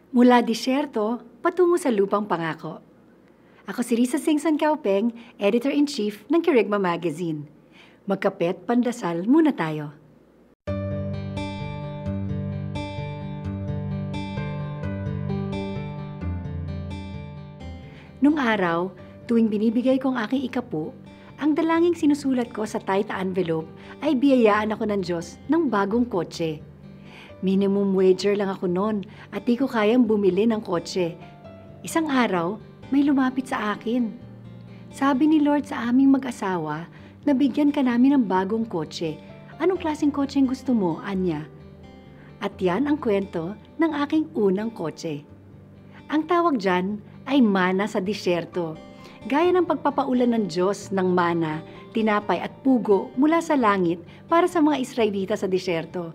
Mula disyerto, patungo sa lupang pangako. Ako si Risa Singson Kaupeng, Editor-in-Chief ng Kirigma Magazine. Magkapet, pandasal muna tayo. Nung araw, tuwing binibigay ko ang aking ikapu, ang dalangin sinusulat ko sa tight envelope ay biyayaan ako ng Diyos ng bagong kotse. Minimum wager lang ako noon at di ko kayang bumili ng kotse. Isang araw, may lumapit sa akin. Sabi ni Lord sa aming mag-asawa na bigyan ka namin ng bagong kotse. Anong klaseng kotse ang gusto mo, Anya? At yan ang kwento ng aking unang kotse. Ang tawag dyan ay mana sa disyerto. Gaya ng pagpapaulan ng Diyos ng mana, tinapay at pugo mula sa langit para sa mga Israelita sa disyerto.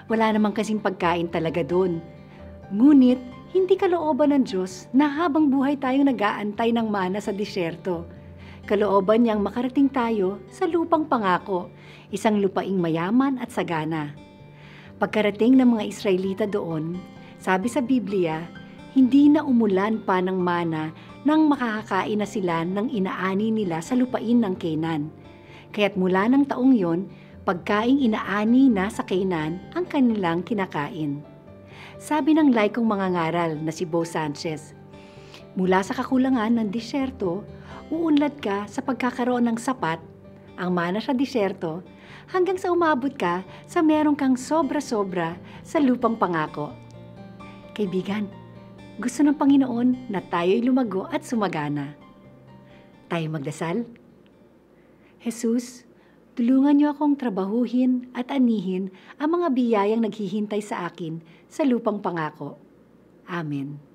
Wala namang kasing pagkain talaga doon. Ngunit, hindi kalooban ng Diyos na habang buhay tayong nag-aantay ng mana sa disyerto. Kalooban niyang makarating tayo sa lupang pangako, isang lupaing mayaman at sagana. Pagkarating ng mga Israelita doon, sabi sa Biblia, hindi na umulan pa ng mana nang makakakain na sila ng inaani nila sa lupain ng Canaan. Kaya't mula ng taong yon, pagkaing inaani na sa Canaan ang kanilang kinakain. Sabi ng laikong mangangaral na si Bo Sanchez, mula sa kakulangan ng disyerto, uunlad ka sa pagkakaroon ng sapat, ang mana sa disyerto, hanggang sa umabot ka sa meron kang sobra-sobra sa lupang pangako. Kaibigan, gusto ng Panginoon na tayo'y lumago at sumagana. Tayo magdasal? Jesus, tulungan niyo akong trabahuhin at anihin ang mga biyayang naghihintay sa akin sa lupang pangako. Amen.